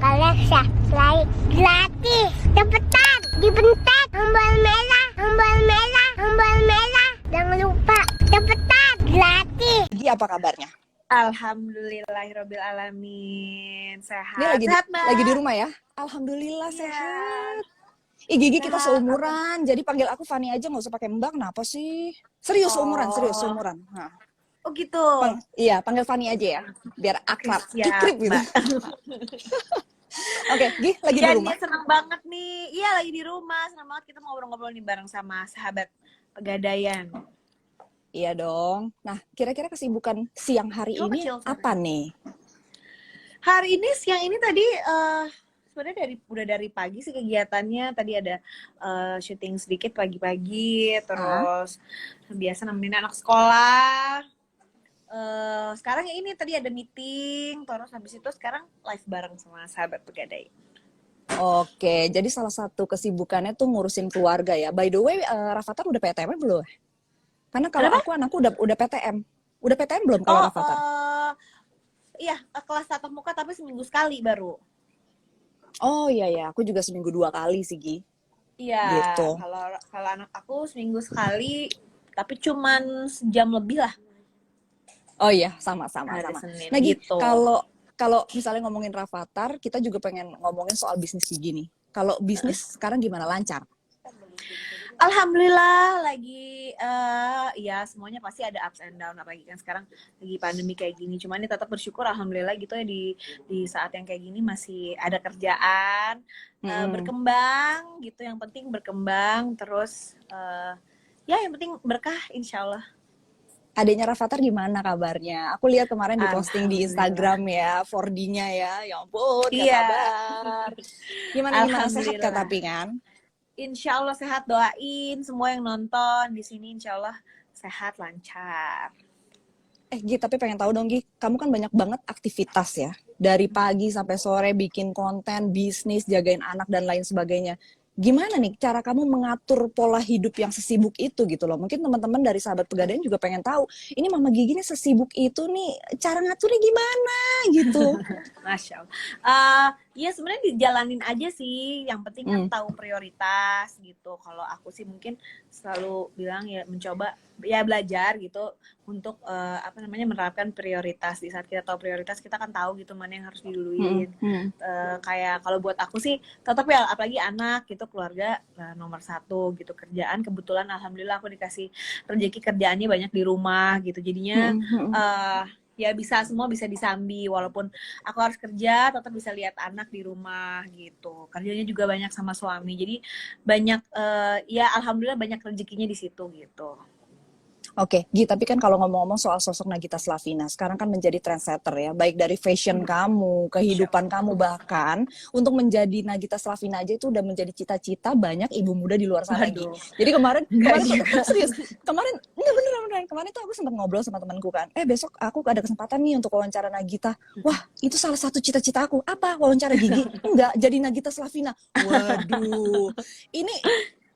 kalian subscribe gratis. Cepetan, dipencet tombol merah, tombol merah, tombol merah. Jangan lupa, cepetan, gratis. Gi, apa kabarnya? Alhamdulillahirabbil alamin. Ini Sehat. Sehat, Mbak. lagi di rumah ya? Alhamdulillah Iya. sehat. Ih, Gigi, kita Sehat. seumuran. Jadi panggil aku Fani aja, nggak usah pakai Mbak. Kenapa sih? Serius seumuran, serius seumuran. Nah, Oh gitu. iya, panggil Fani aja ya. Biar akrab, Siap, ikrip gitu. Mbak. Oke, Gi, lagi di Iya, rumah. nih, senang banget nih. Iya, lagi di rumah. Senang banget kita ngobrol-ngobrol nih bareng sama sahabat Pegadaian. Iya dong. Nah, kira-kira kesibukan siang hari Coba ini kecil, sorry. apa nih? Hari ini siang ini tadi sebenarnya udah dari pagi sih kegiatannya. Tadi ada syuting sedikit pagi-pagi, terus biasa nemenin anak sekolah. Sekarang ya ini tadi ada meeting, terus habis itu sekarang live bareng sama sahabat Pegadaian. Oke, jadi salah satu kesibukannya tuh ngurusin keluarga ya. By the way, Rafathar udah PTM belum? Karena kalau Kenapa? anakku udah PTM. Udah PTM belum kalau Rafathar? Iya, kelas tatap muka tapi seminggu sekali baru. Oh iya ya, aku juga seminggu 2 kali sih, Gi. Iya, Gitu. kalau anak aku seminggu sekali, tapi cuman sejam lebih lah. Oh iya, sama-sama. Hari Senin, Nah, Gi, gitu. kalau misalnya ngomongin Rafathar, kita juga pengen ngomongin soal bisnis Gigi nih. Kalau bisnis sekarang gimana? Lancar? Alhamdulillah lagi ya semuanya pasti ada ups and down, apalagi kan sekarang lagi pandemi kayak gini. Cuman ini tetap bersyukur alhamdulillah gitu ya di saat yang kayak gini masih ada kerjaan, berkembang gitu. Yang penting berkembang terus ya yang penting berkah insyaallah. Adanya Rafathar gimana kabarnya? Aku lihat kemarin di posting di Instagram ya, 4D-nya ya. Ya ampun, gak Iya. sabar. Gimana sehat kan tapi kan? Insya Allah sehat, doain semua yang nonton di sini insya Allah sehat, lancar. Gi, tapi pengen tahu dong, Gi, kamu kan banyak banget aktivitas ya. Dari pagi sampai sore bikin konten, bisnis, jagain anak dan lain sebagainya. Gimana nih cara kamu mengatur pola hidup yang sesibuk itu gitu loh. Mungkin teman-teman dari sahabat Pegadaian juga pengen tahu, ini Mama Gigi nih sesibuk itu nih, cara ngaturnya gimana gitu. Masya Allah. Ya sebenarnya dijalanin aja sih. Yang penting kan tahu prioritas gitu. Kalau aku sih mungkin selalu bilang ya mencoba ya belajar gitu untuk menerapkan prioritas. Di saat kita tahu prioritas kita kan tahu gitu mana yang harus diduluin. Kayak kalau buat aku sih tetap ya apalagi anak gitu, keluarga nomor 1 gitu. Kerjaan kebetulan alhamdulillah aku dikasih rezeki kerjaannya banyak di rumah gitu. Jadinya ya semua bisa disambi, walaupun aku harus kerja tetap bisa lihat anak di rumah gitu. Kerjanya juga banyak sama suami, jadi banyak ya alhamdulillah banyak rezekinya di situ gitu. Oke, Gi, tapi kan kalau ngomong-ngomong soal sosok Nagita Slavina, sekarang kan menjadi trendsetter ya, baik dari fashion kamu, kehidupan kamu, bahkan untuk menjadi Nagita Slavina aja itu udah menjadi cita-cita banyak ibu muda di luar sana, Gi. Jadi kemarin tuh, serius, kemarin beneran, kemarin tuh aku sempat ngobrol sama temanku kan, besok aku ada kesempatan nih untuk wawancara Nagita. Wah, itu salah satu cita-cita aku. Apa? Wawancara Gigi? Enggak, jadi Nagita Slavina. Waduh, ini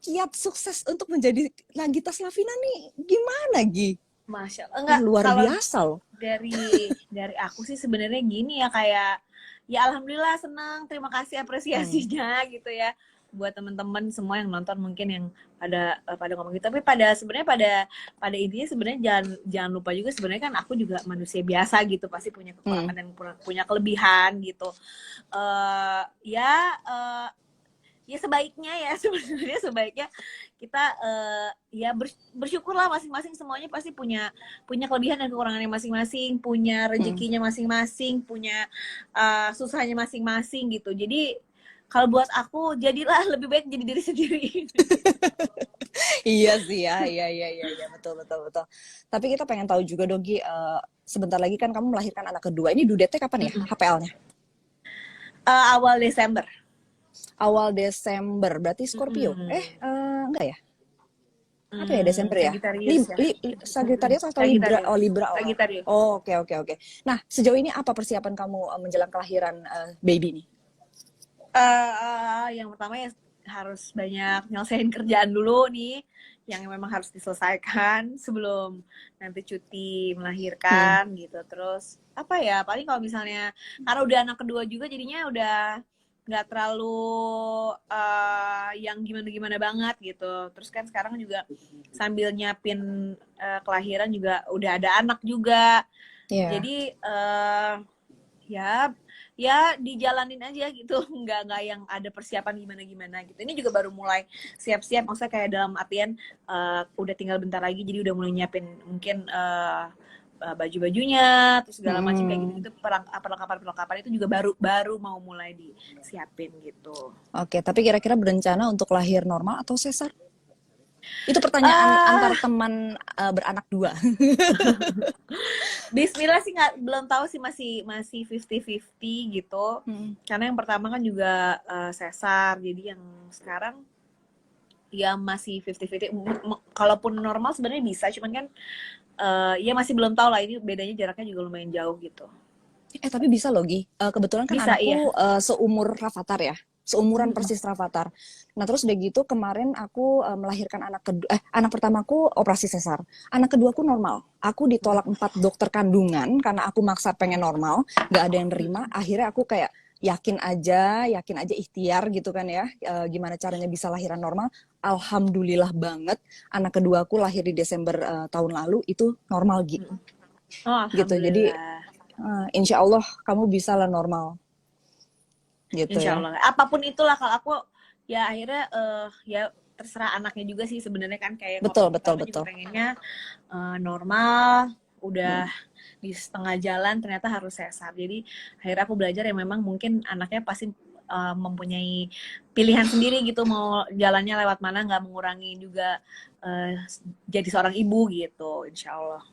kiat sukses untuk menjadi Nagita Slavina nih gimana, Gi? Masya Allah. Enggak, luar biasa loh. Dari aku sih sebenarnya gini ya, kayak ya alhamdulillah senang, terima kasih apresiasinya gitu ya buat teman-teman semua yang nonton, mungkin yang pada ngomong gitu, tapi sebenarnya pada intinya sebenarnya jangan lupa juga sebenarnya kan aku juga manusia biasa gitu, pasti punya kekurangan dan punya kelebihan gitu. Ya sebaiknya kita ya bersyukurlah, masing-masing semuanya pasti punya kelebihan dan kekurangannya masing-masing, punya rezekinya masing-masing, punya susahnya masing-masing gitu. Jadi kalau buat aku jadilah lebih baik jadi diri sendiri. Iya sih ya, iya betul. Tapi kita pengen tahu juga dong, Gi, sebentar lagi kan kamu melahirkan anak kedua. Ini due date-nya kapan ya? HPL-nya? Awal Desember. Awal Desember, berarti Scorpio. Enggak ya? Apa ya Desember ya? Sagittarius atau Libra? Oh, Libra. Sagittarius. Oh, oke. Nah, sejauh ini apa persiapan kamu menjelang kelahiran baby nih? Yang pertama ya harus banyak nyelesain kerjaan dulu nih. yang memang harus diselesaikan sebelum nanti cuti melahirkan gitu. Terus apa ya, paling kalau misalnya karena udah anak kedua juga jadinya udah nggak terlalu yang gimana-gimana banget gitu. Terus kan sekarang juga sambil nyiapin kelahiran juga udah ada anak juga. Iya. Jadi ya dijalanin aja gitu, nggak yang ada persiapan gimana gitu. Ini juga baru mulai siap-siap, maksudnya kayak dalam artian udah tinggal bentar lagi, jadi udah mulai nyiapin mungkin baju-bajunya terus segala macam kayak gitu, perlengkapan itu juga baru mau mulai disiapin gitu. Oke, tapi kira-kira berencana untuk lahir normal atau sesar? Itu pertanyaan antar teman beranak dua. Bismillah sih belum tahu sih, masih 50-50 gitu. Karena yang pertama kan juga sesar, jadi yang sekarang ya masih 50-50. Kalaupun normal sebenarnya bisa, cuman kan ya masih belum tahu lah, ini bedanya jaraknya juga lumayan jauh gitu. Tapi bisa loh Gi. Kebetulan kan Bisa, anakku seumur Rafathar ya. Seumuran persis Rafathar. Nah terus udah gitu kemarin aku melahirkan anak pertamaku operasi sesar. Anak keduaku normal. Aku ditolak 4 dokter kandungan karena aku maksa pengen normal. Gak ada yang nerima. Akhirnya aku kayak yakin aja ikhtiar gitu kan ya. Gimana caranya bisa lahiran normal. Alhamdulillah banget. Anak keduaku lahir di Desember tahun lalu itu normal Gi. Oh, gitu. Jadi insya Allah kamu bisa lah normal. Gitu Insya ya. Allah. Apapun itulah, kalau aku ya akhirnya ya terserah anaknya juga sih sebenarnya kan, kayak Betul. juga pengennya normal, udah di setengah jalan ternyata harus sesar. Jadi akhirnya aku belajar ya memang mungkin anaknya pasti mempunyai pilihan sendiri gitu, mau jalannya lewat mana, nggak mengurangi juga jadi seorang ibu gitu, insya Allah.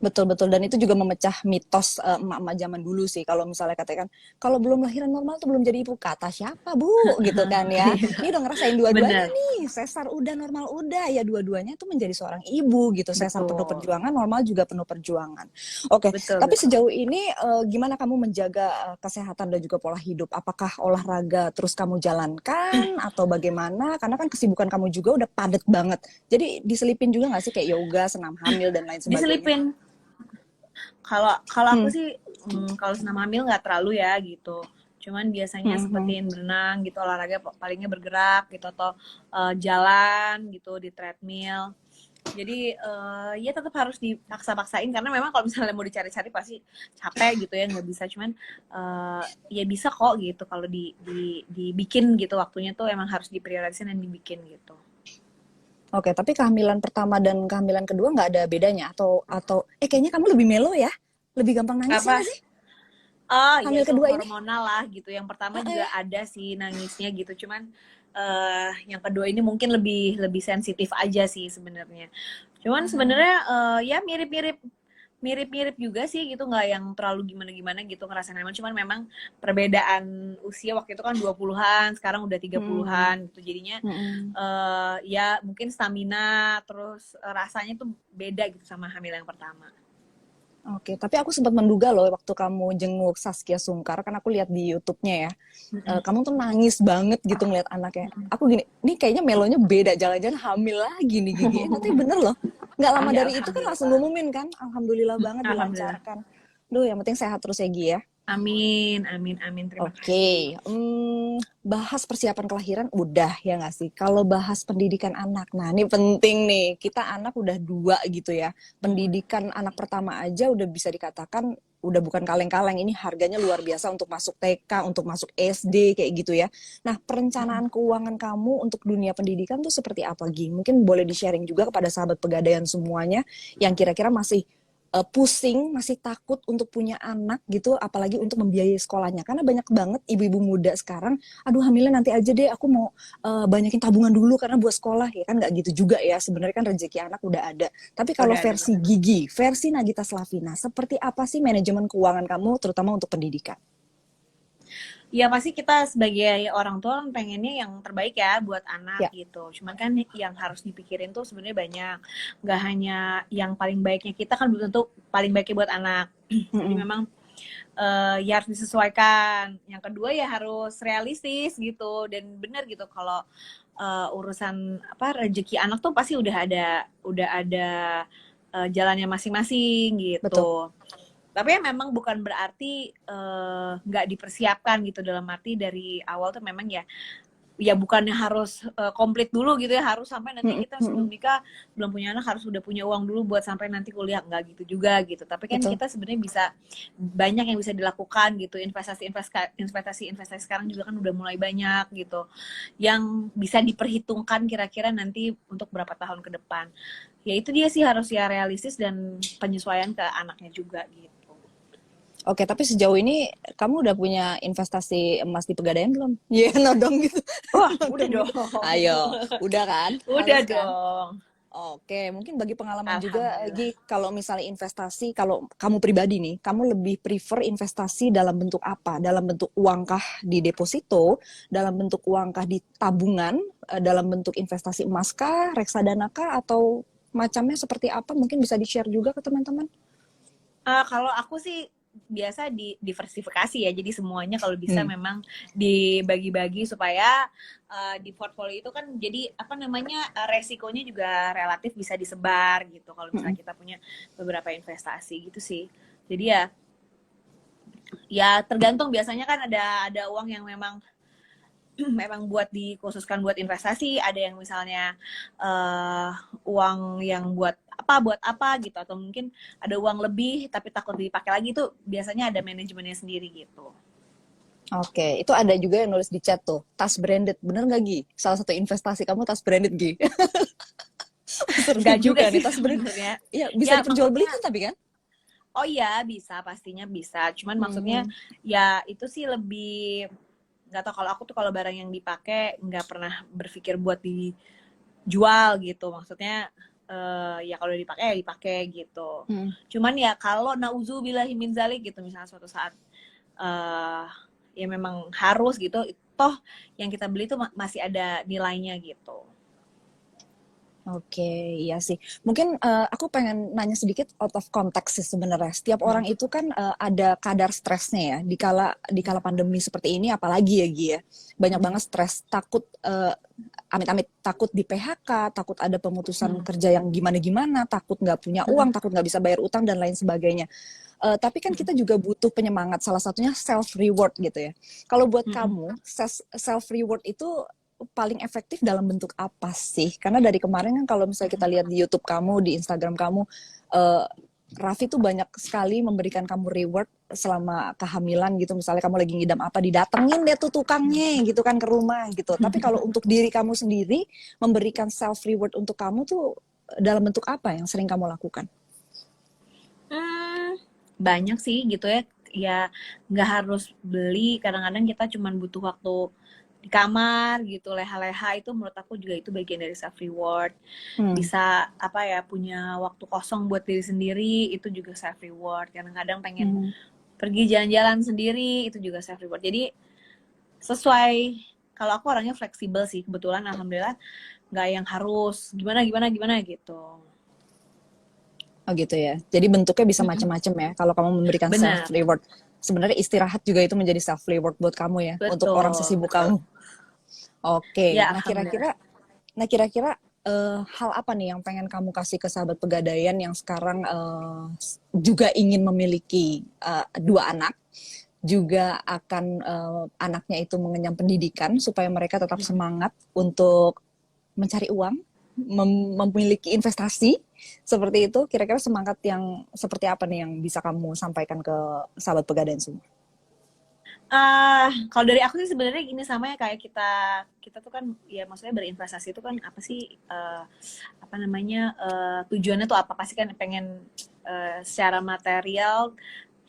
Betul. Dan itu juga memecah mitos emak-emak zaman dulu sih. Kalau misalnya katakan, kalau belum lahiran normal tuh belum jadi ibu. Kata siapa Bu? Gitu kan ya. Ini udah ngerasain dua-duanya nih. Sesar udah, normal udah. Ya dua-duanya tuh menjadi seorang ibu gitu. Sesar penuh perjuangan, normal juga penuh perjuangan. Oke, tapi sejauh ini gimana kamu menjaga kesehatan dan juga pola hidup? Apakah olahraga terus kamu jalankan atau bagaimana? Karena kan kesibukan kamu juga udah padat banget. Jadi diselipin juga nggak sih kayak yoga, senam hamil dan lain sebagainya? Diselipin. Kalau aku sih kalau senam hamil nggak terlalu ya gitu. Cuman biasanya sempetin berenang gitu, olahraga palingnya bergerak gitu, atau jalan gitu di treadmill. Jadi ya tetap harus dipaksa-paksain, karena memang kalau misalnya mau dicari-cari pasti capek gitu ya, nggak bisa. Cuman ya bisa kok gitu kalau dibikin gitu, waktunya tuh emang harus diprioritaskan dan dibikin gitu. Oke, tapi kehamilan pertama dan kehamilan kedua nggak ada bedanya atau kayaknya kamu lebih melo ya, lebih gampang nangis ya sih? Hamil kedua ini hormonal lah gitu. Yang pertama juga ada sih nangisnya gitu, cuman yang kedua ini mungkin lebih sensitif aja sih sebenarnya. Cuman sebenarnya ya mirip juga sih gitu, nggak yang terlalu gimana gitu ngerasain hamil. Cuman memang perbedaan usia, waktu itu kan 20-an, sekarang udah 30-an gitu. Jadinya ya mungkin stamina terus rasanya tuh beda gitu sama hamil yang pertama. Oke, tapi aku sempat menduga loh waktu kamu jenguk Zaskia Sungkar, kan aku lihat di YouTube-nya ya, kamu tuh nangis banget gitu ngeliat anaknya. Aku gini, nih kayaknya melonya beda, jangan-jangan hamil lagi nih Gigi. Nanti bener loh, nggak lama dari itu kan langsung ngumumin kan, alhamdulillah banget dilancarkan. Duh, yang penting sehat terus ya Gi ya. Amin. Terima kasih. Bahas persiapan kelahiran udah ya nggak sih? Kalau bahas pendidikan anak, nah ini penting nih. Kita anak udah 2 gitu ya. Pendidikan anak pertama aja udah bisa dikatakan udah bukan kaleng-kaleng. Ini harganya luar biasa untuk masuk TK, untuk masuk SD kayak gitu ya. Nah, perencanaan keuangan kamu untuk dunia pendidikan tuh seperti apa Gi? Mungkin boleh di-sharing juga kepada sahabat pegadaian semuanya yang kira-kira masih pusing, masih takut untuk punya anak gitu, apalagi untuk membiayai sekolahnya. Karena banyak banget ibu-ibu muda sekarang, aduh hamilnya nanti aja deh, aku mau banyakin tabungan dulu karena buat sekolah. Ya kan nggak gitu juga ya, sebenarnya kan rezeki anak udah ada. Tapi kalau versi Gigi, versi Nagita Slavina, seperti apa sih manajemen keuangan kamu, terutama untuk pendidikan? Ya pasti kita sebagai orang tua pengennya yang terbaik ya buat anak gitu. Cuman kan yang harus dipikirin tuh sebenarnya banyak. Gak hanya yang paling baiknya kita kan belum tentu paling baiknya buat anak. Jadi memang ya harus disesuaikan. Yang kedua ya harus realistis gitu dan benar gitu kalau urusan apa rezeki anak tuh pasti udah ada jalannya masing-masing Betul. gitu. Tapi ya memang bukan berarti nggak dipersiapkan gitu, dalam arti dari awal tuh memang ya bukannya harus komplit dulu gitu ya, harus sampai nanti kita sebelum nikah belum punya anak harus udah punya uang dulu buat sampai nanti kuliah, nggak gitu juga gitu. Tapi kan Betul. kita sebenarnya bisa banyak yang bisa dilakukan gitu. Investasi sekarang juga kan udah mulai banyak gitu yang bisa diperhitungkan kira-kira nanti untuk berapa tahun ke depan. Ya itu dia sih, harus ya realistis dan penyesuaian ke anaknya juga gitu. Oke, tapi sejauh ini kamu udah punya investasi emas di Pegadaian belum? Iya, no dong gitu. Wah, udah dong. Ayo, udah kan? Udah Harus kan? dong. Oke, mungkin bagi pengalaman juga, Alhamdulillah. Gi, kalau misalnya investasi, kalau kamu pribadi nih, kamu lebih prefer investasi dalam bentuk apa? Dalam bentuk uangkah di deposito, dalam bentuk uangkah di tabungan, dalam bentuk investasi emas kah, reksadana kah, atau macamnya seperti apa? Mungkin bisa di-share juga ke teman-teman. Kalau aku sih biasa diversifikasi ya, jadi semuanya kalau bisa memang dibagi-bagi supaya di portfolio itu kan jadi apa namanya resikonya juga relatif bisa disebar gitu kalau misalnya kita punya beberapa investasi gitu sih. Jadi ya tergantung, biasanya kan ada uang yang memang buat dikhususkan buat investasi, ada yang misalnya uang yang buat apa gitu, atau mungkin ada uang lebih tapi takut dipakai lagi, itu biasanya ada manajemennya sendiri gitu. Oke, itu ada juga yang nulis di chat tuh, tas branded, bener nggak Gi? Salah satu investasi kamu tas branded Gi? Enggak juga nih sih tas branded. sebenarnya. Iya, bisa Ya diperjualbelikan maksudnya, tapi kan? oh iya bisa, pastinya bisa. Cuman maksudnya ya itu sih lebih, nggak tahu, kalau aku tuh kalau barang yang dipakai nggak pernah berpikir buat dijual gitu. Maksudnya ya kalau dipakai ya dipakai gitu. Cuman ya kalau nauzubillahi min zalik gitu, misalnya suatu saat ya memang harus gitu, toh yang kita beli itu masih ada nilainya gitu. Oke, iya sih. Mungkin aku pengen nanya sedikit out of context sih sebenarnya. Setiap orang itu kan ada kadar stresnya ya. Di kala pandemi seperti ini, apalagi ya Gi ya. Banyak banget stres, takut amit-amit, takut di PHK, takut ada pemutusan kerja yang gimana-gimana, takut nggak punya uang, takut nggak bisa bayar utang dan lain sebagainya. Tapi kan kita juga butuh penyemangat. Salah satunya self reward gitu ya. Kalau buat kamu, self reward itu paling efektif dalam bentuk apa sih? Karena dari kemarin kan kalau misalnya kita lihat di YouTube kamu, di Instagram kamu, Raffi tuh banyak sekali memberikan kamu reward selama kehamilan gitu. Misalnya kamu lagi ngidam apa, didatengin deh tuh tukangnya gitu kan ke rumah gitu. Tapi kalau untuk diri kamu sendiri, memberikan self reward untuk kamu tuh dalam bentuk apa yang sering kamu lakukan? Banyak sih gitu ya. Ya nggak harus beli. Kadang-kadang kita cuma butuh waktu di kamar gitu, leha-leha, itu menurut aku juga itu bagian dari self reward. Bisa apa ya, punya waktu kosong buat diri sendiri, itu juga self reward. Kadang-kadang pengen pergi jalan-jalan sendiri, itu juga self reward. Jadi sesuai, kalau aku orangnya fleksibel sih kebetulan, alhamdulillah nggak yang harus gimana gitu. Oh gitu ya. Jadi bentuknya bisa macam-macam ya. Kalau kamu memberikan Benar. self reward, sebenarnya istirahat juga itu menjadi self reward buat kamu ya, untuk orang sesibuk kamu. Oke. Ya, Nah kira-kira hal apa nih yang pengen kamu kasih ke sahabat Pegadaian yang sekarang juga ingin memiliki 2 anak, juga akan anaknya itu mengenyam pendidikan supaya mereka tetap semangat untuk mencari uang, memiliki investasi seperti itu. Kira-kira semangat yang seperti apa nih yang bisa kamu sampaikan ke sahabat Pegadaian semua? Kalau dari aku sih sebenarnya gini, sama ya kayak kita tuh kan ya, maksudnya berinvestasi itu kan apa sih, apa namanya, tujuannya tuh apa, pasti kan pengen secara material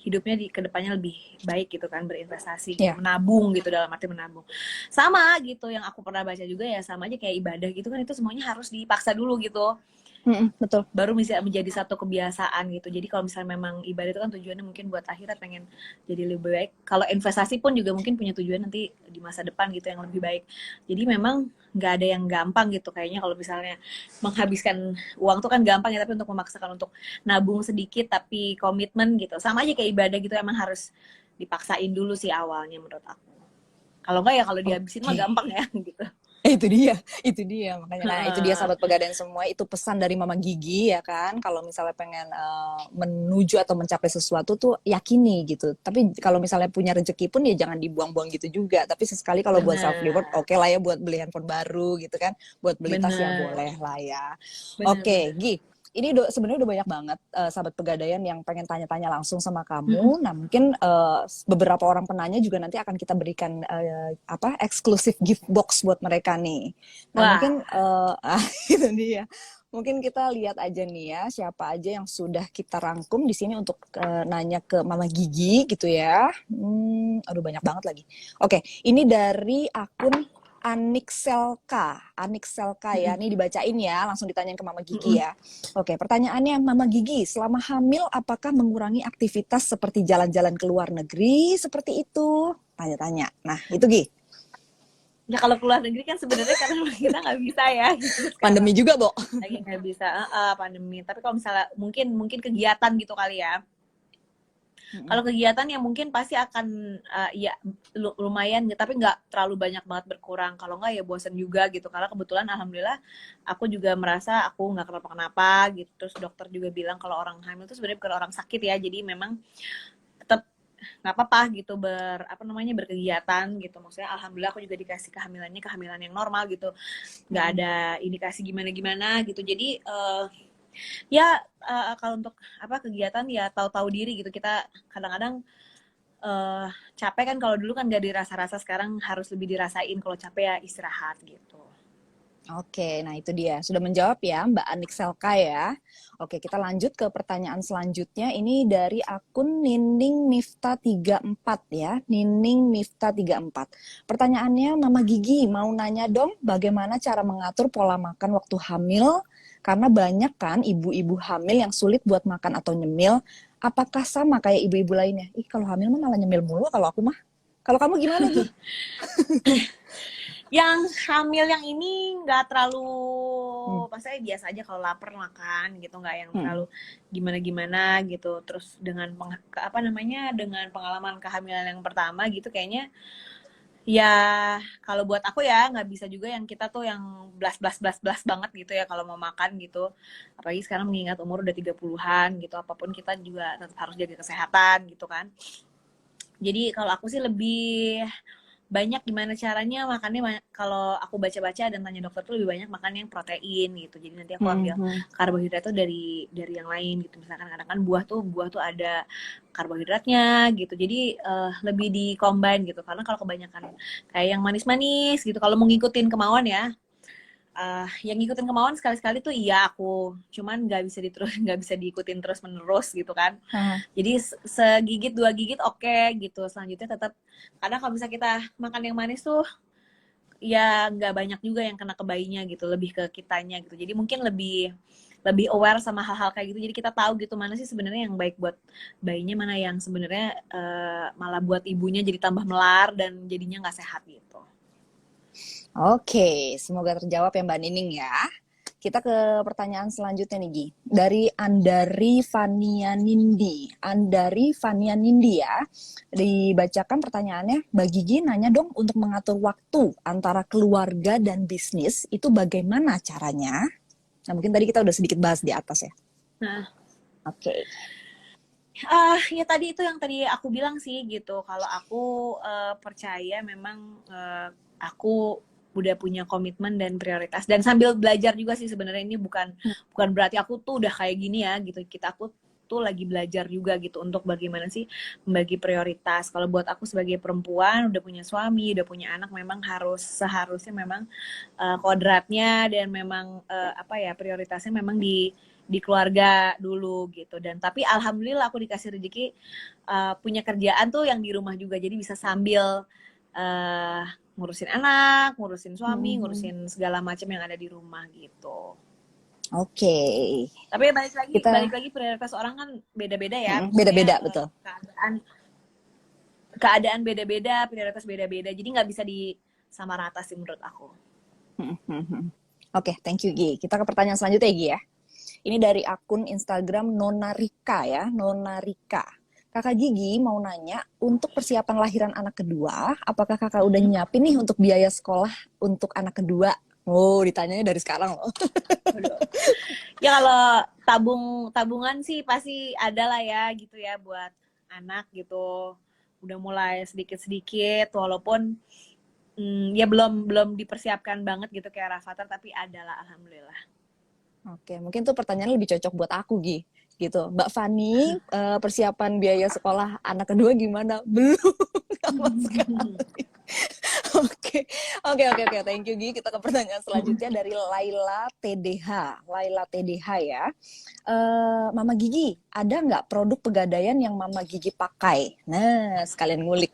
hidupnya di kedepannya lebih baik gitu kan, berinvestasi gitu, menabung gitu, dalam arti menabung. Sama gitu yang aku pernah baca juga ya, sama aja kayak ibadah gitu kan, itu semuanya harus dipaksa dulu gitu. Betul. baru bisa menjadi satu kebiasaan gitu. Jadi kalau misalnya memang ibadah itu kan tujuannya mungkin buat akhirat, pengen jadi lebih baik. Kalau investasi pun juga mungkin punya tujuan nanti di masa depan gitu yang lebih baik. Jadi memang nggak ada yang gampang gitu kayaknya, kalau misalnya menghabiskan uang tuh kan gampang ya, tapi untuk memaksakan untuk nabung sedikit tapi komitmen gitu. Sama aja kayak ibadah gitu, emang harus dipaksain dulu sih awalnya menurut aku. Kalau nggak ya kalau dihabisin mah Oke. gampang ya gitu. Itu dia makanya. Nah, itu dia sahabat pegadaian semua, itu pesan dari Mama Gigi ya kan. Kalau misalnya pengen menuju atau mencapai sesuatu tuh yakini gitu. Tapi kalau misalnya punya rezeki pun ya jangan dibuang-buang gitu juga. Tapi sesekali kalau buat self reward, Bener, oke lah ya, buat beli handphone baru gitu kan. Buat beli tas ya bener, boleh lah ya. Oke, bener. Gi. Ini sebenarnya udah banyak banget sahabat pegadaian yang pengen tanya-tanya langsung sama Mm-mm. kamu. Nah, mungkin beberapa orang penanya juga nanti akan kita berikan eksklusif gift box buat mereka nih. Nah, Wah, mungkin itu dia. Mungkin kita lihat aja nih ya, siapa aja yang sudah kita rangkum di sini untuk nanya ke Mama Gigi gitu ya. Aduh banyak banget lagi. Oke, ini dari akun Anik Selka ya. mm-mm, Ini dibacain ya, langsung ditanyain ke Mama Gigi mm-mm. ya. Oke, pertanyaannya Mama Gigi, selama hamil apakah mengurangi aktivitas seperti jalan-jalan ke luar negeri seperti itu? Tanya-tanya. Nah, itu Gi. Ya kalau keluar negeri kan sebenarnya karena kita nggak bisa ya gitu Pandemi sekarang. juga, Bo. Lagi nggak bisa, pandemi. Tapi kalau misalnya mungkin mungkin kegiatan gitu kali ya. Mm-mm. Kalau kegiatan yang mungkin pasti akan ya lumayan, tapi nggak terlalu banyak banget berkurang. Kalau nggak ya bosan juga gitu. Karena kebetulan alhamdulillah aku juga merasa aku nggak kenapa-kenapa gitu. Terus dokter juga bilang kalau orang hamil itu sebenarnya bukan orang sakit ya. Jadi memang tetap nggak apa-apa gitu berkegiatan gitu. Maksudnya alhamdulillah aku juga dikasih kehamilan yang normal gitu, nggak Mm-mm. ada indikasi gimana gitu. Jadi ya kalau untuk kegiatan ya tahu-tahu diri gitu. Kita kadang-kadang eh, capek kan, kalau dulu kan gak dirasa-rasa, sekarang harus lebih dirasain. Kalau capek ya istirahat gitu. Oke, nah itu dia. Sudah menjawab ya Mbak Anik Selka ya. Oke, kita lanjut ke pertanyaan selanjutnya. Ini dari akun Nining Mifta 34 ya. Nining Mifta 34. Pertanyaannya, Mama Gigi mau nanya dong bagaimana cara mengatur pola makan waktu hamil? Karena banyak kan ibu-ibu hamil yang sulit buat makan atau nyemil. Apakah sama kayak ibu-ibu lainnya? Ih, kalau hamil mah malah nyemil mulu kalau aku mah. Kalau kamu gimana, Gi? Yang hamil yang ini nggak terlalu, Hmm. maksudnya biasa aja kalau lapar makan gitu, nggak yang Hmm. terlalu gimana-gimana gitu. Terus dengan pengalaman kehamilan yang pertama gitu, kayaknya ya kalau buat aku ya nggak bisa juga yang kita tuh yang blas banget gitu ya kalau mau makan gitu. Apalagi sekarang mengingat umur udah 30-an gitu, apapun kita juga tetap harus jaga kesehatan gitu kan. Jadi kalau aku sih lebih banyak gimana caranya makannya. Kalau aku baca-baca dan tanya dokter tuh lebih banyak makan yang protein gitu. Jadi nanti aku Hmm. ambil karbohidrat tuh dari yang lain gitu. Misalkan kadang-kadang kan buah tuh ada karbohidratnya gitu. Jadi lebih di combine gitu. Karena kalau kebanyakan kayak yang manis-manis gitu, kalau mau ngikutin kemauan ya, yang ngikutin kemauan sekali-sekali tuh iya aku, cuman nggak bisa diikutin terus menerus gitu kan. Hmm. Jadi segigit 2 gigit oke gitu. Selanjutnya tetap, karena kalau bisa kita makan yang manis tuh ya nggak banyak juga yang kena ke bayinya gitu, lebih ke kitanya gitu. Jadi mungkin lebih lebih aware sama hal-hal kayak gitu. Jadi kita tahu gitu mana sih sebenarnya yang baik buat bayinya, mana yang sebenarnya malah buat ibunya jadi tambah melar dan jadinya nggak sehat gitu. Oke, semoga terjawab ya Mbak Nining ya. Kita ke pertanyaan selanjutnya nih Gi. Dari Andari Fania Nindi. Andari Fania Nindi ya. Dibacakan pertanyaannya, Mbak Gigi nanya dong untuk mengatur waktu antara keluarga dan bisnis itu bagaimana caranya? Nah mungkin tadi kita udah sedikit bahas di atas ya. Nah, Oke. ya tadi itu yang tadi aku bilang sih gitu. Kalau aku percaya memang aku udah punya komitmen dan prioritas, dan sambil belajar juga sih sebenarnya. Ini bukan bukan berarti aku tuh udah kayak gini ya gitu. Aku tuh lagi belajar juga gitu untuk bagaimana sih membagi prioritas. Kalau buat aku sebagai perempuan udah punya suami, udah punya anak, memang seharusnya memang kodratnya dan memang prioritasnya memang di keluarga dulu gitu. Dan tapi alhamdulillah aku dikasih rezeki punya kerjaan tuh yang di rumah juga, jadi bisa sambil ngurusin anak, ngurusin suami, ngurusin segala macam yang ada di rumah gitu. Oke. Tapi Kita balik lagi prioritas orang kan beda-beda ya. Maksudnya beda-beda, betul. keadaan beda-beda, prioritas beda-beda. Jadi nggak bisa disamarata sih menurut aku. Oke, thank you Gi. Kita ke pertanyaan selanjutnya Gi ya. Ini dari akun Instagram Nona Rika ya, Nona Rika. Kakak Gigi mau nanya, untuk persiapan lahiran anak kedua, apakah kakak udah nyiapin nih untuk biaya sekolah untuk anak kedua? Oh, ditanyanya dari sekarang loh. Ya kalau tabungan sih pasti ada lah ya gitu ya buat anak gitu. Udah mulai sedikit-sedikit walaupun ya belum dipersiapkan banget gitu kayak Rafathar, tapi ada lah alhamdulillah. Oke, mungkin tuh pertanyaan lebih cocok buat aku Gi. Gitu, Mbak Fani, persiapan biaya sekolah anak kedua gimana? Belum, sama sekali. Oke, thank you Gi. Kita ke pertanyaan selanjutnya dari Laila TDH ya. Mama Gigi, ada nggak produk pegadaian yang Mama Gigi pakai? Nah, sekalian ngulik.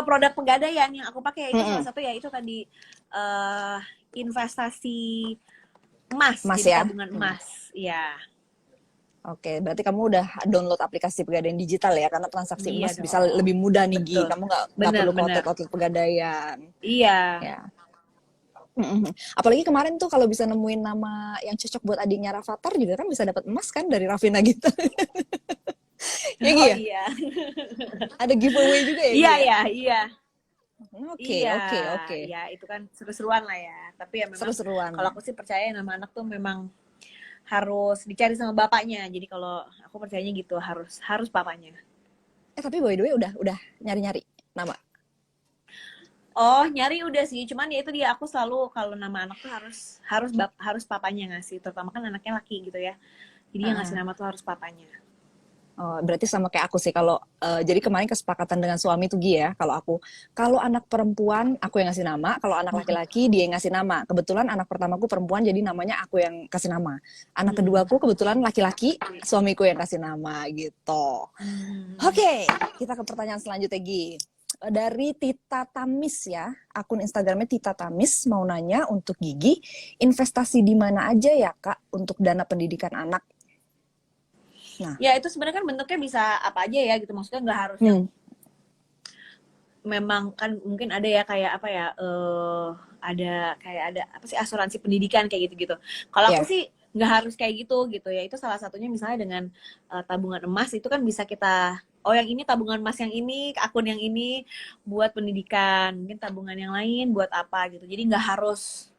Produk pegadaian yang aku pakai itu salah satu ya itu tadi investasi emas jadi ya? Tabungan emas, ya. Oke, berarti kamu udah download aplikasi pegadaian digital ya, karena transaksi emas bisa lebih mudah nih Gi. Kamu nggak perlu outlet pegadaian. Iya. Ya. Apalagi kemarin tuh kalau bisa nemuin nama yang cocok buat adiknya Rafathar juga kan bisa dapat emas kan dari Raffina gitu. Ya Gi ya? Iya. Ada giveaway juga ya? Iya. Oke. Ya itu kan seru-seruan lah ya. Tapi ya memang seru-seruan. Kalau aku sih percaya nama anak tuh memang harus dicari sama bapaknya. Jadi kalau aku percayanya gitu harus papanya. Tapi by the way udah nyari-nyari nama. Oh, nyari udah sih. Cuman ya itu dia, aku selalu kalau nama anak tuh harus papanya ngasih. Terutama kan anaknya laki gitu ya. Jadi yang ngasih nama tuh harus papanya. Oh, berarti sama kayak aku sih kalau jadi kemarin kesepakatan dengan suami tuh Gi ya, kalau anak perempuan aku yang ngasih nama, kalau anak laki-laki dia yang ngasih nama. Kebetulan anak pertamaku perempuan jadi namanya aku yang kasih nama. Anak keduaku kebetulan laki-laki, suamiku yang kasih nama gitu. Oke, kita ke pertanyaan selanjutnya Gi. Dari Tita Tamis ya, akun Instagramnya Tita Tamis mau nanya untuk Gigi, investasi di mana aja ya Kak untuk dana pendidikan anak? Nah. Ya itu sebenarnya kan bentuknya bisa apa aja ya gitu, maksudnya nggak harus yang memang kan mungkin ada ya kayak apa ya ada apa sih asuransi pendidikan kayak gitu. Kalau aku sih nggak harus kayak gitu ya, itu salah satunya misalnya dengan tabungan emas itu kan bisa kita yang ini tabungan emas, yang ini akun yang ini buat pendidikan, mungkin tabungan yang lain buat apa gitu, jadi nggak harus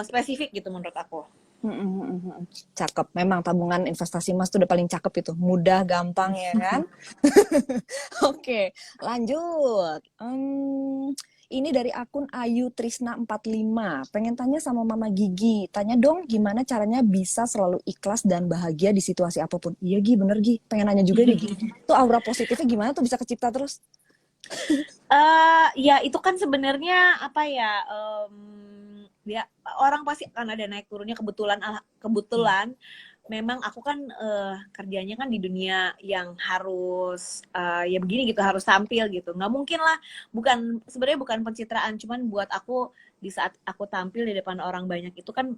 spesifik gitu menurut aku. Cakep, memang tabungan investasi emas tuh udah paling cakep itu, mudah, gampang ya kan. Oke, lanjut. Ini dari akun Ayu Trisna 45, pengen tanya sama Mama Gigi, tanya dong gimana caranya bisa selalu ikhlas dan bahagia di situasi apapun. Iya Gi, bener Gi, pengen nanya juga deh Gi, tuh aura positifnya gimana tuh bisa kecipta terus? Ya itu kan sebenarnya apa ya, ya orang pasti akan ada naik turunnya. Kebetulan memang aku kan kerjanya kan di dunia yang harus ya begini gitu, harus tampil gitu, nggak mungkin lah, sebenarnya bukan pencitraan, cuman buat aku di saat aku tampil di depan orang banyak itu kan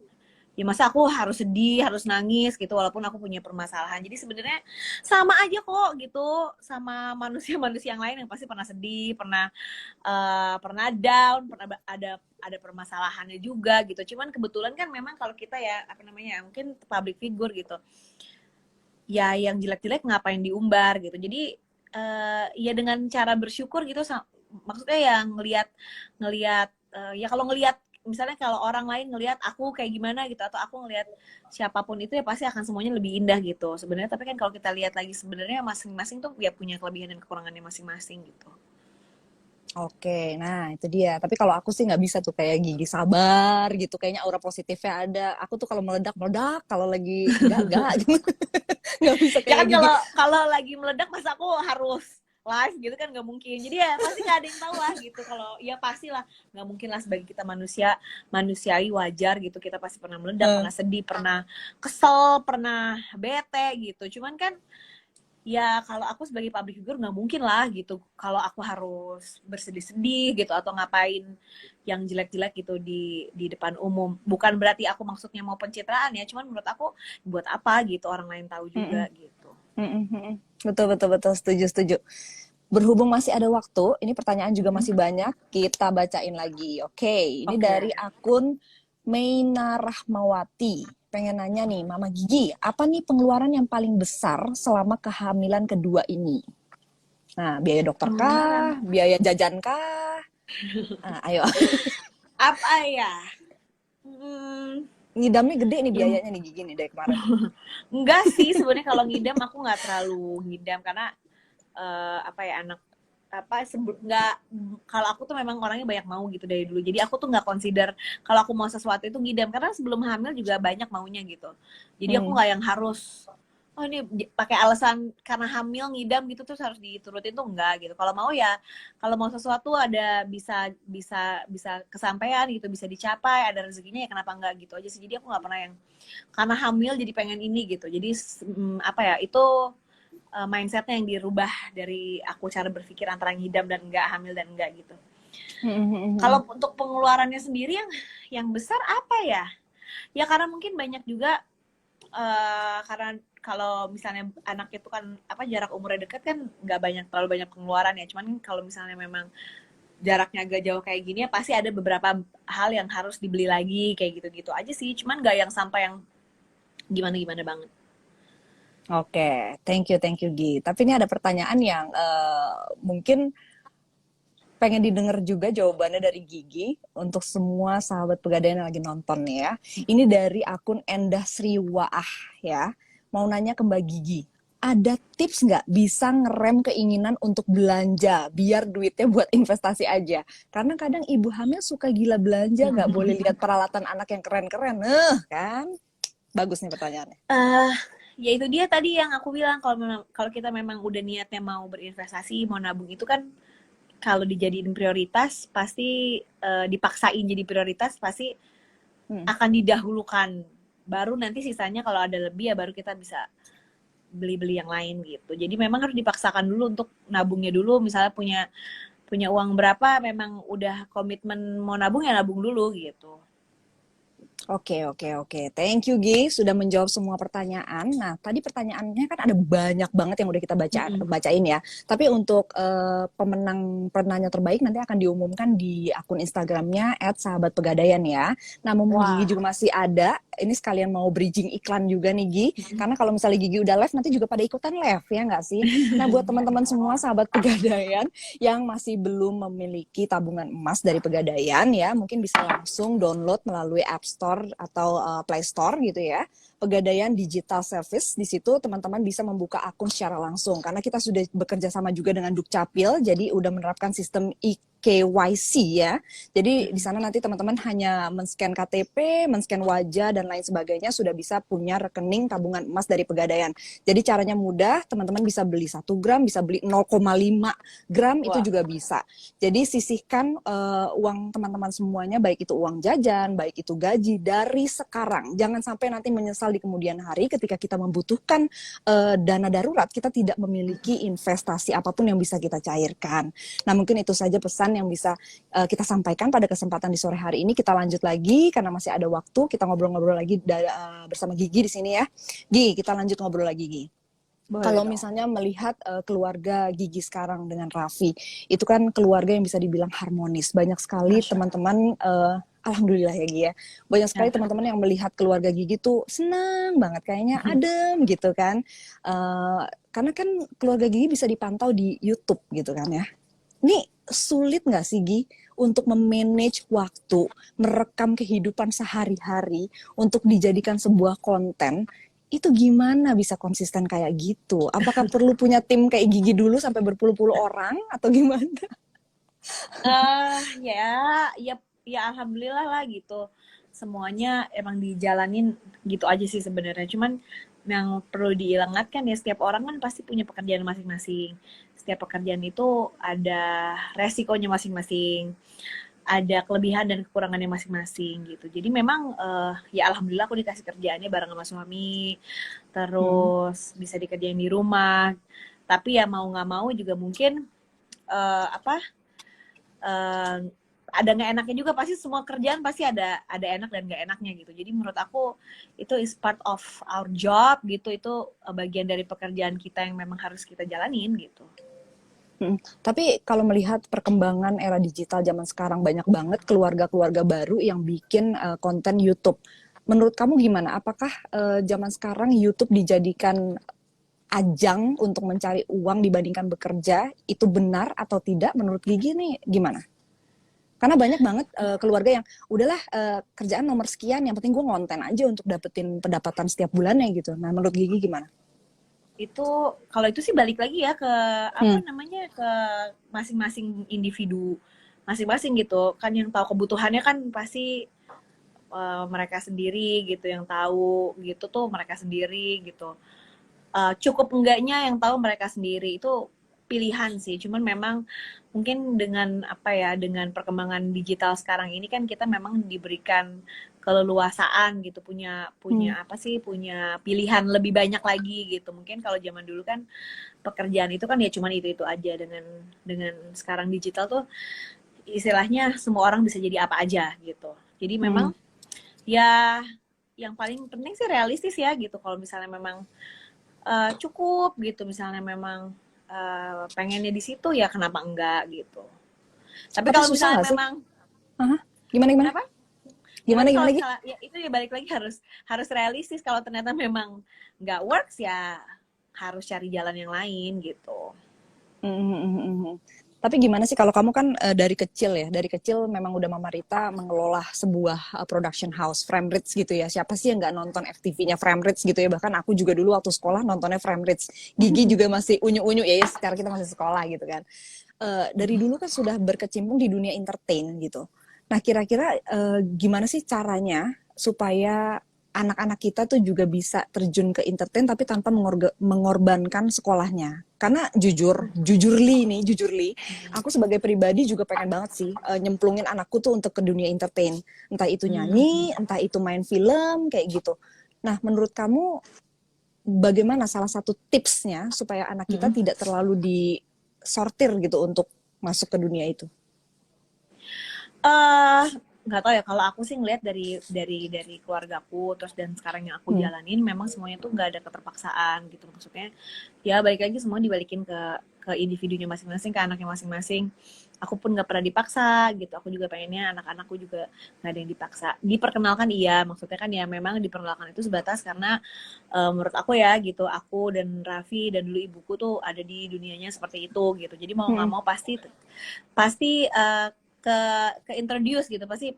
ya masa aku harus sedih, harus nangis gitu walaupun aku punya permasalahan. Jadi sebenarnya sama aja kok gitu sama manusia-manusia yang lain yang pasti pernah sedih, pernah down, pernah ada permasalahannya juga gitu. Cuman kebetulan kan memang kalau kita ya mungkin public figure gitu, ya yang jelek-jelek ngapain diumbar gitu. Jadi ya dengan cara bersyukur gitu, maksudnya yang ngelihat ya kalau ngelihat misalnya kalau orang lain ngelihat aku kayak gimana gitu, atau aku ngelihat siapapun itu ya pasti akan semuanya lebih indah gitu sebenarnya. Tapi kan kalau kita lihat lagi sebenarnya masing-masing tuh ya punya kelebihan dan kekurangannya masing-masing gitu. Oke, nah itu dia. Tapi kalau aku sih nggak bisa tuh kayak Gigi, sabar gitu. Kayaknya aura positifnya ada. Aku tuh kalau meledak, kalau lagi enggak gitu. Nggak bisa kayak Gigi. Kalau lagi meledak masa aku harus live gitu kan, nggak mungkin. Jadi ya pasti nggak ada yang tahu lah gitu. Kalau ya pastilah nggak mungkin lah, sebagai kita manusiawi wajar gitu, kita pasti pernah meledak, pernah sedih, pernah kesel, pernah bete gitu. Cuman kan ya kalau aku sebagai public figure nggak mungkin lah gitu kalau aku harus bersedih-sedih gitu atau ngapain yang jelek-jelek gitu di depan umum. Bukan berarti aku maksudnya mau pencitraan ya, cuman menurut aku buat apa gitu orang lain tahu juga Mm-mm. gitu. Mm-mm. Betul, betul, betul. Setuju, setuju. Berhubung masih ada waktu, ini pertanyaan juga masih banyak, kita bacain lagi. Oke, ini Oke. dari akun Meina Rahmawati. Pengen nanya nih, Mama Gigi, apa nih pengeluaran yang paling besar selama kehamilan kedua ini? Nah, biaya dokter Pengeluaran kah? Biaya jajan kah? Nah, ayo. apa ya? Hmm, Ngidamnya gede nih yang biayanya nih Gigi nih dari kemarin. enggak sih sebenarnya kalau ngidam aku nggak terlalu ngidam karena apa ya anak apa nggak kalau aku tuh memang orangnya banyak mau gitu dari dulu jadi aku tuh nggak consider kalau aku mau sesuatu itu ngidam karena sebelum hamil juga banyak maunya gitu jadi aku Hmm. nggak yang harus oh ini pakai alasan karena hamil ngidam gitu terus harus diturutin tuh enggak gitu kalau mau ya kalau mau sesuatu ada bisa kesampaian gitu bisa dicapai ada rezekinya ya kenapa enggak gitu aja sih jadi aku nggak pernah yang karena hamil jadi pengen ini gitu jadi apa ya itu mindsetnya yang dirubah dari aku cara berpikir antara ngidam dan enggak hamil dan enggak gitu. Kalau untuk pengeluarannya sendiri yang besar apa ya? Ya karena mungkin banyak juga karena kalau misalnya anak itu kan apa jarak umurnya dekat kan nggak terlalu banyak pengeluaran ya. Cuman kalau misalnya memang jaraknya agak jauh kayak gini ya pasti ada beberapa hal yang harus dibeli lagi kayak gitu-gitu aja sih. Cuman nggak yang sampai yang gimana-gimana banget. Oke, thank you Gi. Tapi ini ada pertanyaan yang mungkin pengen didengar juga jawabannya dari Gigi untuk semua sahabat pegadaian yang lagi nonton nih ya. Ini dari akun Endah Sriwaah ya. Mau nanya ke Mbak Gigi, ada tips nggak bisa ngerem keinginan untuk belanja biar duitnya buat investasi aja? Karena kadang ibu hamil suka gila belanja, nggak boleh lihat peralatan anak yang keren-keren, kan? Bagus nih pertanyaannya. Ya itu dia tadi yang aku bilang kalau kita memang udah niatnya mau berinvestasi mau nabung itu kan kalau dijadiin prioritas pasti dipaksain jadi prioritas pasti akan didahulukan baru nanti sisanya kalau ada lebih ya baru kita bisa beli-beli yang lain gitu jadi memang harus dipaksakan dulu untuk nabungnya dulu misalnya punya uang berapa memang udah komitmen mau nabung ya nabung dulu gitu. Oke. Thank you, Gi, sudah menjawab semua pertanyaan. Nah, tadi pertanyaannya kan ada banyak banget yang udah kita bacain ya. Tapi untuk pemenang penanya terbaik nanti akan diumumkan di akun Instagramnya @sahabatpegadaian ya. Nah, mumpung Gigi juga masih ada, ini sekalian mau bridging iklan juga nih, Gi. Karena kalau misalnya Gigi udah live, nanti juga pada ikutan live, ya nggak sih? Nah, buat teman-teman semua sahabat Pegadaian yang masih belum memiliki tabungan emas dari Pegadaian ya, mungkin bisa langsung download melalui App Store atau Play Store gitu ya. Pegadaian Digital Service, di situ teman-teman bisa membuka akun secara langsung karena kita sudah bekerja sama juga dengan Dukcapil, jadi udah menerapkan sistem KYC ya. Jadi di sana nanti teman-teman hanya men-scan KTP, men-scan wajah dan lain sebagainya sudah bisa punya rekening tabungan emas dari Pegadaian. Jadi caranya mudah, teman-teman bisa beli 1 gram, bisa beli 0,5 gram itu juga bisa. Jadi sisihkan uang teman-teman semuanya, baik itu uang jajan, baik itu gaji dari sekarang. Jangan sampai nanti menyesal di kemudian hari ketika kita membutuhkan dana darurat, kita tidak memiliki investasi apapun yang bisa kita cairkan. Nah, mungkin itu saja pesan yang bisa kita sampaikan pada kesempatan di sore hari ini. Kita lanjut lagi karena masih ada waktu. Kita ngobrol-ngobrol lagi bersama Gigi di sini ya. Gi, kita lanjut ngobrol lagi, Gi. Kalau misalnya melihat keluarga Gigi sekarang dengan Raffi, itu kan keluarga yang bisa dibilang harmonis. Banyak sekali teman-teman, alhamdulillah ya Gi ya, banyak sekali teman-teman yang melihat keluarga Gigi tuh senang banget, kayaknya adem gitu kan. Karena kan keluarga Gigi bisa dipantau di YouTube gitu kan ya. Ini sulit nggak sih Gi untuk memanage waktu, merekam kehidupan sehari-hari untuk dijadikan sebuah konten? Itu gimana bisa konsisten kayak gitu? Apakah perlu punya tim kayak Gigi dulu sampai berpuluh-puluh orang atau gimana? Ya alhamdulillah lah gitu. Semuanya emang dijalanin gitu aja sih sebenarnya. Cuman yang perlu diingatkan ya setiap orang kan pasti punya pekerjaan masing-masing. Setiap pekerjaan itu ada resikonya masing-masing. ada kelebihan dan kekurangannya masing-masing gitu. Jadi memang ya alhamdulillah aku dikasih kerjaannya bareng sama suami, terus bisa dikerjain di rumah. Tapi ya mau nggak mau juga mungkin apa ada nggak enaknya juga, pasti semua kerjaan pasti ada enak dan nggak enaknya gitu. Jadi menurut aku itu is part of our job gitu, itu bagian dari pekerjaan kita yang memang harus kita jalanin gitu. Tapi kalau melihat perkembangan era digital zaman sekarang, banyak banget keluarga-keluarga baru yang bikin konten YouTube. Menurut kamu gimana? Apakah zaman sekarang YouTube dijadikan ajang untuk mencari uang dibandingkan bekerja? Itu benar atau tidak? Menurut Gigi nih gimana? Karena banyak banget keluarga yang udahlah kerjaan nomor sekian, yang penting gue ngonten aja untuk dapetin pendapatan setiap bulannya gitu. Nah, menurut Gigi gimana? Itu kalau itu sih balik lagi ya ke apa namanya, ke masing-masing individu masing-masing gitu kan, yang tahu kebutuhannya kan pasti mereka sendiri gitu, yang tahu gitu tuh mereka sendiri gitu. Cukup enggaknya yang tahu mereka sendiri, itu pilihan sih. Cuman memang mungkin dengan apa ya, dengan perkembangan digital sekarang ini kan kita memang diberikan keleluasaan gitu, punya apa sih, punya pilihan lebih banyak lagi gitu. Mungkin kalau zaman dulu kan pekerjaan itu kan ya cuman itu aja. Dengan sekarang digital tuh istilahnya semua orang bisa jadi apa aja gitu. Jadi memang ya yang paling penting sih realistis ya gitu. Kalau misalnya memang cukup gitu, misalnya memang pengennya di situ, ya kenapa enggak gitu. Tapi kalau misalnya memang gimana kenapa? Gimana lagi? Ya, itu ya balik lagi harus realistis. Kalau ternyata memang nggak works, ya harus cari jalan yang lain gitu. Tapi gimana sih kalau kamu kan dari kecil memang udah Mama Rita mengelola sebuah production house, Framerits gitu ya. Siapa sih yang nggak nonton FTV-nya Framerits gitu ya? Bahkan aku juga dulu waktu sekolah nontonnya Framerits. Gigi juga masih unyu-unyu ya, sekarang kita masih sekolah gitu kan. Dari dulu kan sudah berkecimpung di dunia entertain gitu. Nah, kira-kira gimana sih caranya supaya anak-anak kita tuh juga bisa terjun ke entertain tapi tanpa mengorbankan sekolahnya? Karena jujur Li, aku sebagai pribadi juga pengen banget sih nyemplungin anakku tuh untuk ke dunia entertain. Entah itu nyanyi, entah itu main film, kayak gitu. Nah, menurut kamu bagaimana salah satu tipsnya supaya anak kita tidak terlalu disortir gitu untuk masuk ke dunia itu? Nggak tahu ya, kalau aku sih ngelihat dari keluargaku terus dan sekarang yang aku jalanin, memang semuanya tuh nggak ada keterpaksaan gitu. Maksudnya ya balik lagi semua dibalikin ke individunya masing-masing, ke anaknya masing-masing. Aku pun nggak pernah dipaksa gitu. Aku juga pengennya anak-anakku juga nggak ada yang dipaksa. Diperkenalkan iya, maksudnya kan ya memang diperkenalkan itu sebatas karena menurut aku ya gitu, aku dan Raffi dan dulu ibuku tuh ada di dunianya seperti itu gitu. Jadi mau nggak mau pasti ke introduce gitu, pasti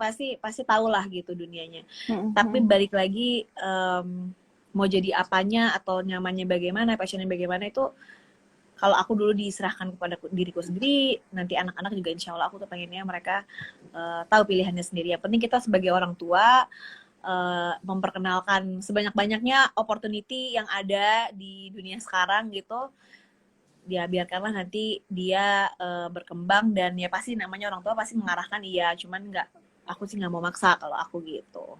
tahu lah gitu dunianya. Tapi balik lagi mau jadi apanya atau nyamannya bagaimana, passionnya bagaimana, itu kalau aku dulu diserahkan kepada diriku sendiri, nanti anak-anak juga insya Allah aku tuh pengennya mereka tahu pilihannya sendiri. Yang penting kita sebagai orang tua memperkenalkan sebanyak-banyaknya opportunity yang ada di dunia sekarang gitu. Ya biarkanlah nanti dia berkembang, dan ya pasti namanya orang tua pasti mengarahkan iya, cuman aku sih nggak mau maksa kalau aku gitu.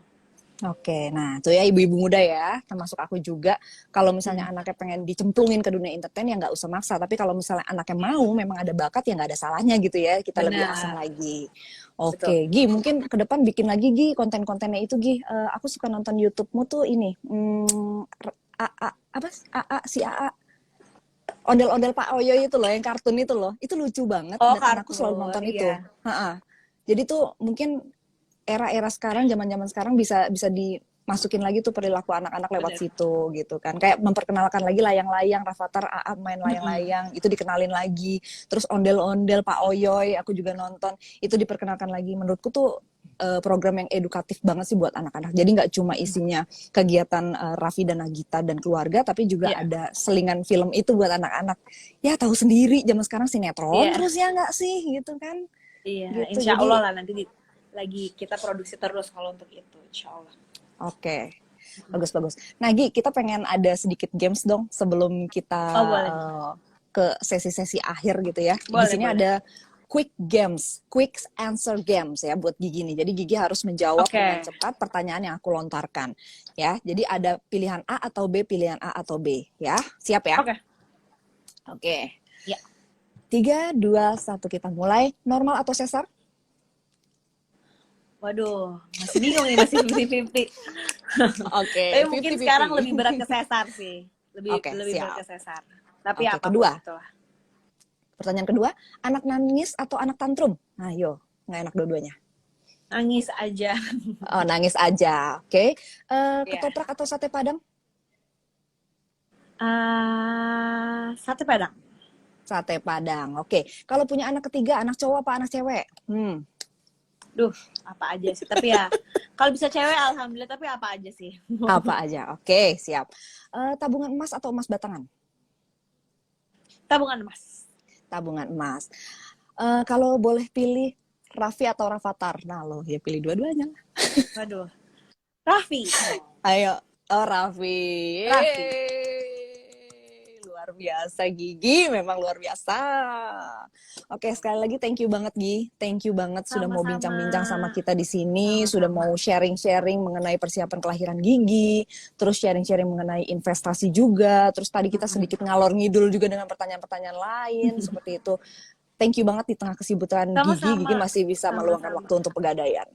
Oke, nah tuh ya ibu-ibu muda ya, termasuk aku juga. Kalau misalnya anaknya pengen dicemplungin ke dunia entertain, ya nggak usah maksa. Tapi kalau misalnya anaknya mau, memang ada bakat, ya nggak ada salahnya gitu ya. Kita lebih asah lagi. Oke, Gi, mungkin ke depan bikin lagi Gi konten-kontennya itu Gi. Aku suka nonton YouTube-mu tuh ini, si AA. Ondel-ondel Pak Oyo itu loh, yang kartun itu loh, itu lucu banget. Dan anakku selalu nonton itu. Jadi tuh mungkin era-era sekarang, zaman-zaman sekarang bisa dimasukin lagi tuh perilaku anak-anak lewat situ gitu kan. Kayak memperkenalkan lagi layang-layang, Rafathar AA main layang-layang, itu dikenalin lagi. Terus ondel-ondel Pak Oyoy, aku juga nonton, itu diperkenalkan lagi. Menurutku tuh program yang edukatif banget sih buat anak-anak. Jadi nggak cuma isinya kegiatan Raffi dan Nagita dan keluarga, tapi juga ada selingan film itu buat anak-anak. Ya tahu sendiri zaman sekarang sinetron terus ya nggak sih gitu kan? Iya, gitu. Insya Allah lah nanti lagi kita produksi terus kalau untuk itu, Insya Allah. Oke. Bagus. Nah Gi, kita pengen ada sedikit games dong sebelum kita ke sesi-sesi akhir gitu ya. Di sini ada quick games, quick answer games ya buat Gigi nih. Jadi Gigi harus menjawab Oke. dengan cepat pertanyaan yang aku lontarkan ya. Jadi ada pilihan A atau B, pilihan A atau B ya. Siap ya? Oke. Oke. Ya. 3, 2, 1 kita mulai. Normal atau sesar? Waduh, masih bingung nih, masih 50-50. Oke. Tapi mungkin sekarang lebih berat ke sesar sih. Lebih Oke, lebih siap. berat ke sesar. Tapi Oke, apapun kedua. itulah. Pertanyaan kedua, anak nangis atau anak tantrum? Nah, yo, nggak enak dua-duanya. Nangis aja. Oh, nangis aja. Oke. Iya. Ketoprak atau sate padang? Sate Padang. Sate padang. Oke. Kalau punya anak ketiga, anak cowok apa anak cewek? Duh, apa aja sih. Tapi ya, kalau bisa cewek alhamdulillah, tapi apa aja sih. Apa aja? Oke, siap. Tabungan emas atau emas batangan? Tabungan emas. Tabungan emas. Kalau boleh pilih Raffi atau Rafathar? Nah, lo ya pilih dua-duanya. Waduh. Raffi. Ayo, oh Raffi. Raffi. Yeay. Luar biasa Gigi, memang luar biasa. Oke, sekali lagi thank you banget Gi. Thank you banget sudah mau Sama-sama. bincang-bincang sama kita di sini, Sama-sama. sudah mau sharing-sharing mengenai persiapan kelahiran Gigi, terus sharing-sharing mengenai investasi juga, terus tadi kita sedikit ngalor ngidul juga dengan pertanyaan-pertanyaan lain seperti itu. Thank you banget di tengah kesibukan Sama-sama. Gigi masih bisa meluangkan Sama-sama. waktu untuk pegadaian.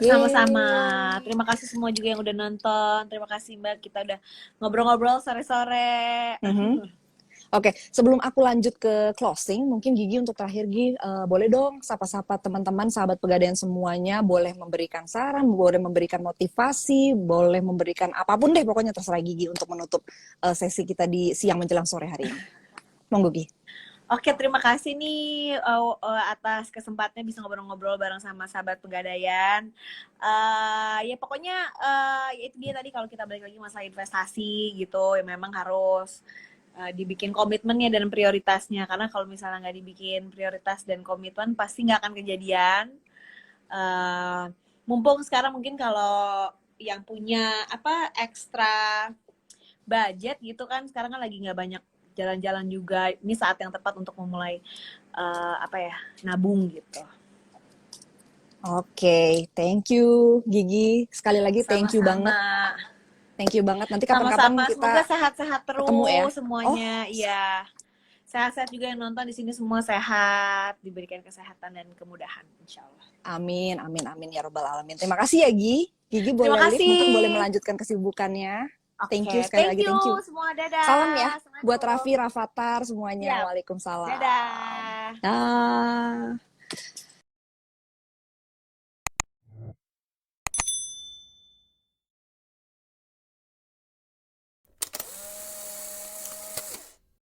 Sama-sama. Terima kasih semua juga yang udah nonton. Terima kasih Mbak, kita udah ngobrol-ngobrol sore-sore. Oke, sebelum aku lanjut ke closing, mungkin Gigi untuk terakhir Gi, boleh dong sapa-sapa teman-teman, sahabat pegadaian semuanya, boleh memberikan saran, boleh memberikan motivasi, boleh memberikan apapun deh, pokoknya terserah Gigi untuk menutup sesi kita di siang menjelang sore hari ini. Monggo Gi. Oke, terima kasih nih atas kesempatannya bisa ngobrol-ngobrol bareng sama sahabat pegadaian. Ya pokoknya ya itu dia tadi, kalau kita balik lagi masalah investasi gitu, ya memang harus dibikin komitmennya dan prioritasnya, karena kalau misalnya nggak dibikin prioritas dan komitmen pasti nggak akan kejadian. Mumpung sekarang mungkin kalau yang punya ekstra budget gitu kan, sekarang kan lagi nggak banyak jalan-jalan juga, ini saat yang tepat untuk memulai nabung gitu. Oke, thank you Gigi, sekali lagi thank you banget. Thank you banget. Nanti kapan-kapan Sama-sama. kita Semoga sehat-sehat terus ketemu ya. semuanya. Iya. Sehat-sehat juga yang nonton di sini, semua sehat, diberikan kesehatan dan kemudahan insyaallah. Amin, amin, amin ya robbal alamin. Terima kasih ya Gi. Gigi boleh live, mungkin boleh melanjutkan kesibukannya. Thank you sekali lagi, thank you. Semua dadah. Salam ya buat Raffi, Rafathar semuanya. Siap. Waalaikumsalam. Dadah. Dah.